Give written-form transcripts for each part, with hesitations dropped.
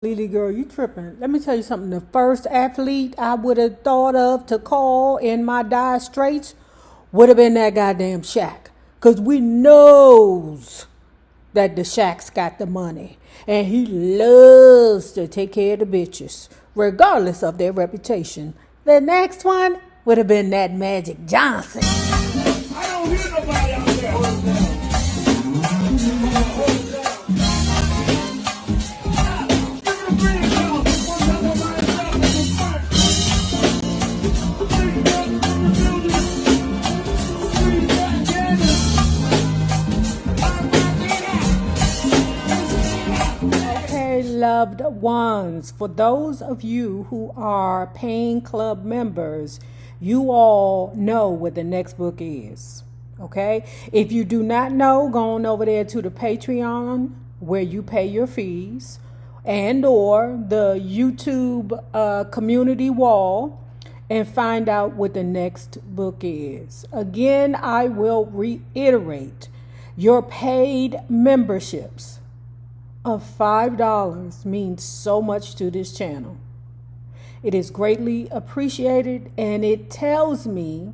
LeLee girl, you tripping. Let me tell you something. The first athlete I would have thought of to call in my dire straits would have been that goddamn Shaq. Because we knows that the Shaq's got the money. And he loves to take care of the bitches, regardless of their reputation. The next one would have been that Magic Johnson. I don't hear nobody out there. Loved ones, for those of you who are paying club members, you all know what the next book is. Okay, if you do not know, go on over there to the Patreon where you pay your fees, and or the YouTube community wall, and find out what the next book is. Again, I will reiterate, your paid memberships of $5 means so much to this channel. It is greatly appreciated, and it tells me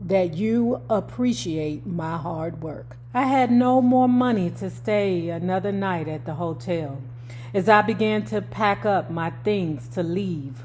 that you appreciate my hard work. I had no more money to stay another night at the hotel. As I began to pack up my things to leave,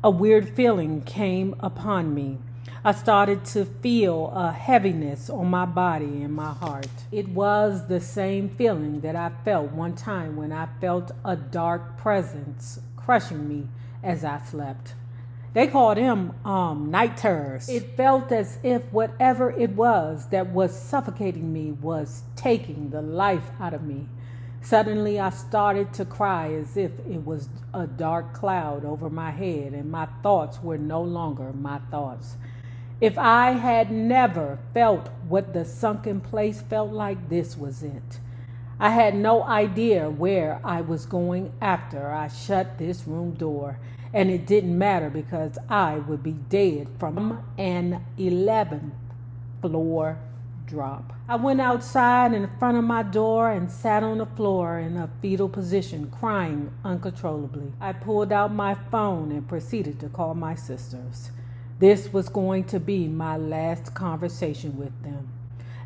a weird feeling came upon me. I started to feel a heaviness on my body and my heart. It was the same feeling that I felt one time when I felt a dark presence crushing me as I slept. They called him night terrors. It felt as if whatever it was that was suffocating me was taking the life out of me. Suddenly I started to cry as if it was a dark cloud over my head and my thoughts were no longer my thoughts. If I had never felt what the sunken place felt like, this was it. I had no idea where I was going after I shut this room door, and it didn't matter because I would be dead from an 11th floor drop. I went outside in front of my door and sat on the floor in a fetal position, crying uncontrollably. I pulled out my phone and proceeded to call my sisters. This was going to be my last conversation with them.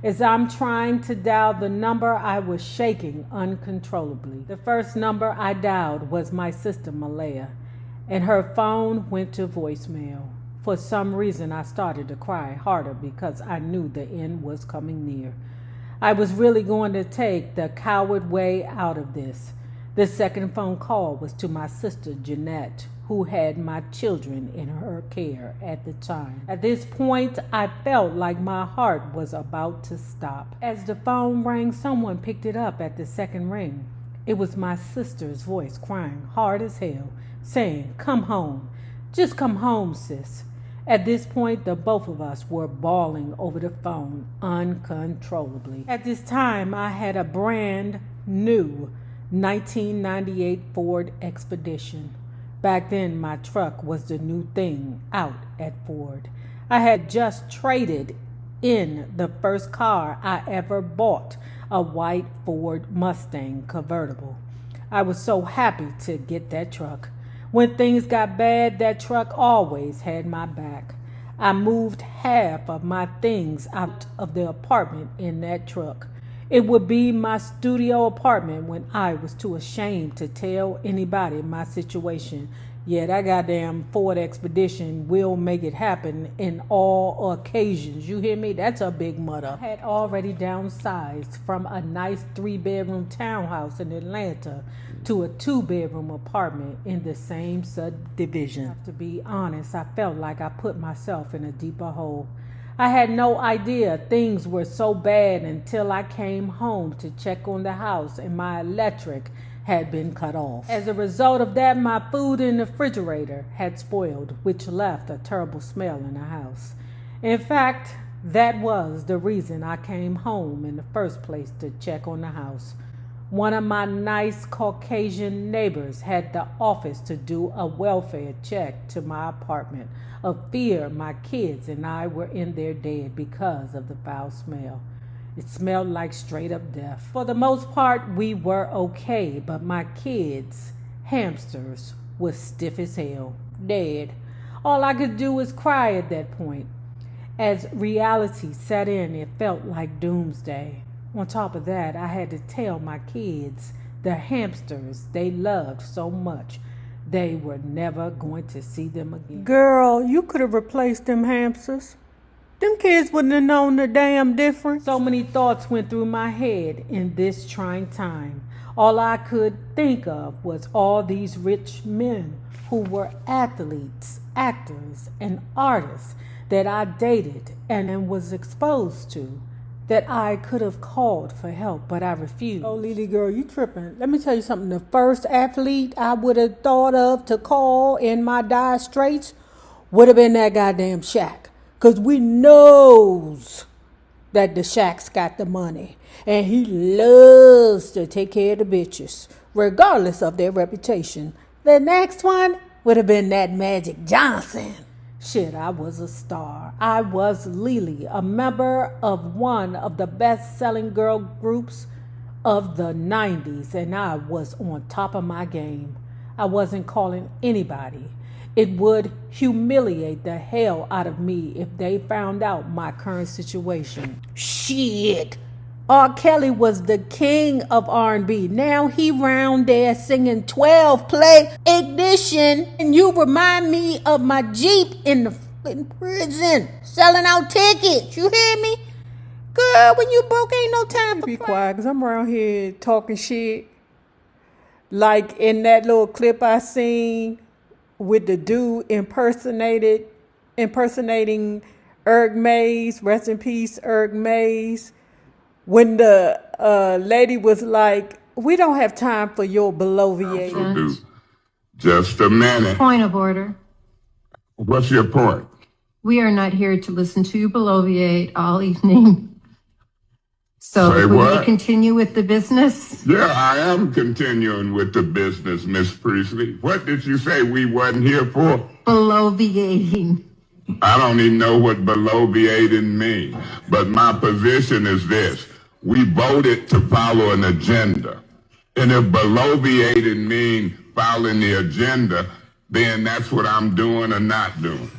As I'm trying to dial the number, I was shaking uncontrollably. The first number I dialed was my sister Malaya, and her phone went to voicemail. For some reason, I started to cry harder because I knew the end was coming near. I was really going to take the coward way out of this. The second phone call was to my sister Jeanette, who had my children in her care at the time. At this point, I felt like my heart was about to stop. As the phone rang, someone picked it up at the second ring. It was my sister's voice crying hard as hell, saying, "Come home. Just come home, sis." At this point, the both of us were bawling over the phone uncontrollably. At this time, I had a brand new 1998 Ford Expedition. Back then, my truck was the new thing out at Ford. I had just traded in the first car I ever bought, a white Ford Mustang convertible. I was so happy to get that truck. When things got bad, that truck always had my back. I moved half of my things out of the apartment in that truck. It would be my studio apartment when I was too ashamed to tell anybody my situation. Yeah, that goddamn Ford Expedition will make it happen in all occasions. You hear me? That's a big mother. I had already downsized from a nice 3-bedroom townhouse in Atlanta to a 2-bedroom apartment in the same subdivision. To be honest, I felt like I put myself in a deeper hole. I had no idea things were so bad until I came home to check on the house and my electric had been cut off. As a result of that, my food in the refrigerator had spoiled, which left a terrible smell in the house. In fact, that was the reason I came home in the first place, to check on the house. One of my nice Caucasian neighbors had the office to do a welfare check to my apartment, of fear my kids and I were in there dead because of the foul smell. It smelled like straight up death. For the most part, we were okay, but my kids hamsters was stiff as hell, dead. All I could do was cry at that point. As reality set in, it felt like doomsday. On top of that, I had to tell my kids the hamsters they loved so much they were never going to see them again. Girl, you could have replaced them hamsters. Them kids wouldn't have known the damn difference. So many thoughts went through my head in this trying time. All I could think of was all these rich men who were athletes, actors, and artists that I dated and was exposed to, that I could have called for help, but I refused. Oh, LeLee girl, you tripping. Let me tell you something. The first athlete I would have thought of to call in my dire straits would have been that goddamn Shaq. Because we knows that the Shaq's got the money. And he loves to take care of the bitches, regardless of their reputation. The next one would have been that Magic Johnson. Shit, I was a star. I was LeLee, a member of one of the best-selling girl groups of the 90s, and I was on top of my game. I wasn't calling anybody. It would humiliate the hell out of me if they found out my current situation. Shit! R. Kelly was the king of R&B. Now he round there singing 12 play ignition. And you remind me of my Jeep in prison selling out tickets. You hear me? Girl, when you broke, ain't no time for be quiet, because I'm around here talking shit. Like in that little clip I seen with the dude impersonating Erg Mays. Rest in peace, Erg Mays. When the lady was like, we don't have time for your bloviating. Just a minute. Point of order. What's your point? We are not here to listen to you bloviate all evening. So Say if we what? may continue with the business. Yeah, I am continuing with the business, Miss Priestley. What did you say we wasn't here for? Bloviating. I don't even know what bloviating means. But my position is this. We voted to follow an agenda. And if bloviating means following the agenda, then that's what I'm doing or not doing.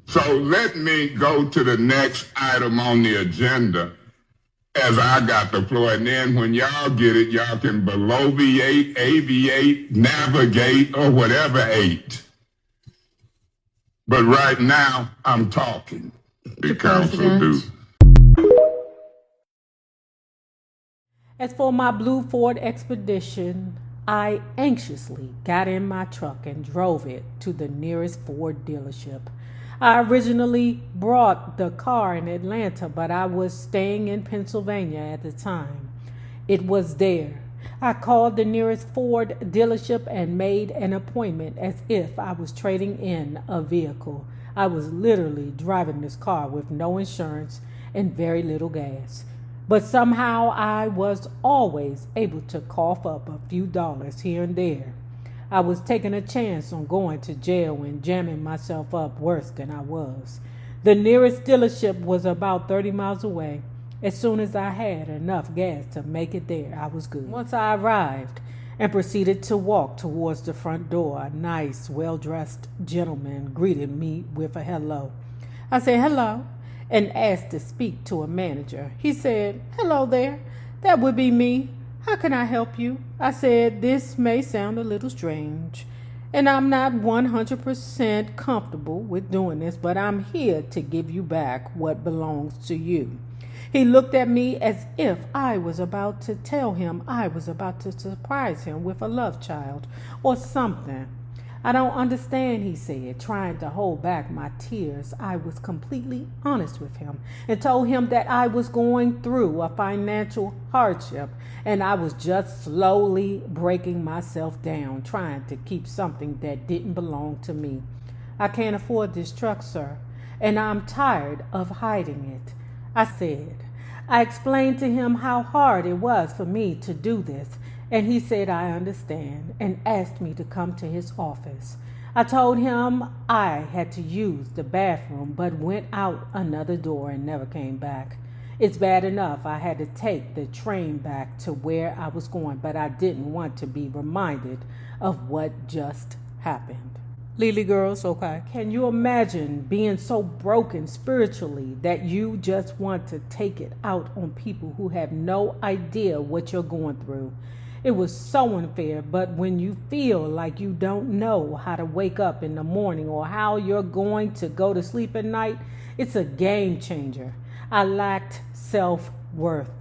So let me go to the next item on the agenda as I got the floor. And then when y'all get it, y'all can bloviate, aviate, navigate, or whatever ate. But right now, I'm talking. The council do. As for my Blue Ford Expedition, I anxiously got in my truck and drove it to the nearest Ford dealership. I originally brought the car in Atlanta, but I was staying in Pennsylvania at the time. It was there. I called the nearest Ford dealership and made an appointment as if I was trading in a vehicle. I was literally driving this car with no insurance and very little gas. But somehow I was always able to cough up a few dollars here and there. I was taking a chance on going to jail and jamming myself up worse than I was. The nearest dealership was about 30 miles away. As soon as I had enough gas to make it there, I was good. Once I arrived and proceeded to walk towards the front door, a nice, well-dressed gentleman greeted me with a hello. I said hello and asked to speak to a manager. He said, hello there, that would be me. How can I help you? I said, this may sound a little strange, and I'm not 100% comfortable with doing this, but I'm here to give you back what belongs to you. He looked at me as if I was about to tell him I was about to surprise him with a love child or something. I don't understand, he said, trying to hold back my tears. I was completely honest with him and told him that I was going through a financial hardship and I was just slowly breaking myself down, trying to keep something that didn't belong to me. I can't afford this truck, sir, and I'm tired of hiding it, I said. I explained to him how hard it was for me to do this, and he said, I understand, and asked me to come to his office. I told him I had to use the bathroom, but went out another door and never came back. It's bad enough I had to take the train back to where I was going, but I didn't want to be reminded of what just happened. LeLee girls, okay. Can you imagine being so broken spiritually that you just want to take it out on people who have no idea what you're going through? It was so unfair, but when you feel like you don't know how to wake up in the morning or how you're going to go to sleep at night, it's a game changer. I lacked self-worth,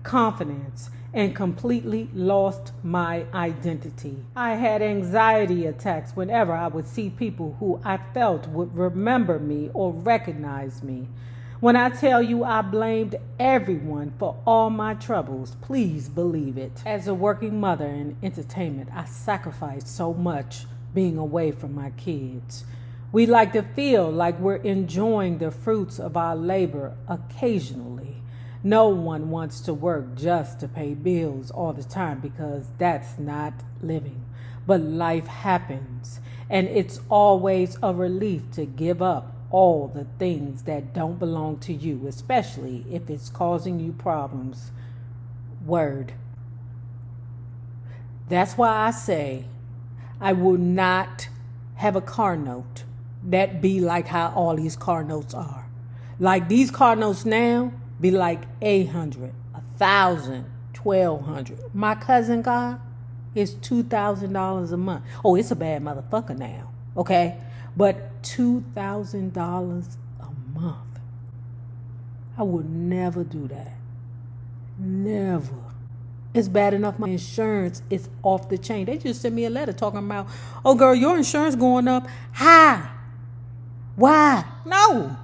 confidence, and completely lost my identity. I had anxiety attacks whenever I would see people who I felt would remember me or recognize me. When I tell you I blamed everyone for all my troubles, please believe it. As a working mother in entertainment, I sacrificed so much being away from my kids. We like to feel like we're enjoying the fruits of our labor occasionally. No one wants to work just to pay bills all the time because that's not living. But life happens, and it's always a relief to give up all the things that don't belong to you, especially if it's causing you problems. Word. That's why I say I will not have a car note that be like how all these car notes are. Like these car notes now be like 800, 1,000, 1,200. My cousin got is $2,000 a month. Oh, it's a bad motherfucker now, okay? But $2,000 a month. I would never do that. Never. It's bad enough my insurance is off the chain. They just sent me a letter talking about, oh girl, your insurance going up. How? Why? No.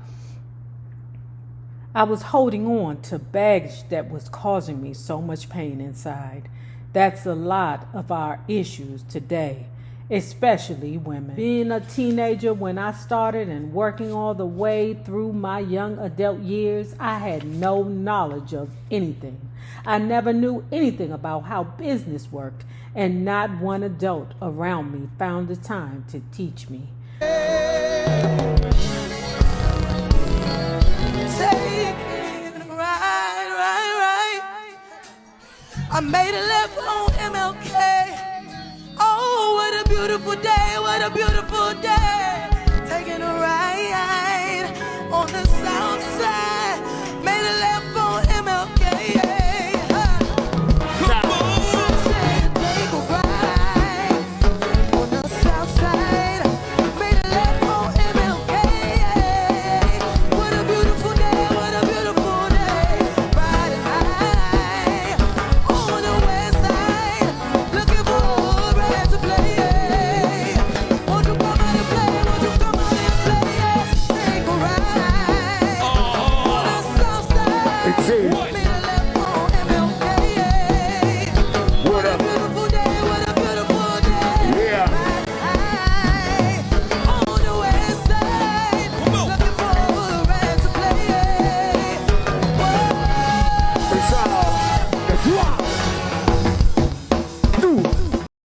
I was holding on to baggage that was causing me so much pain inside. That's a lot of our issues today, especially women. Being a teenager when I started and working all the way through my young adult years, I had no knowledge of anything. I never knew anything about how business worked, and not one adult around me found the time to teach me. I made a left on MLK. Oh, what a beautiful day, what a beautiful day. Taking a ride on the south side. Made a left on MLK. Come on. Said take a ride on the south side. Made a left on MLK. What a beautiful day, what a beautiful day. Riding high on the west side. Looking for a ride to play. Won't you come out and play? Won't you come out and play? Take a ride on the south side.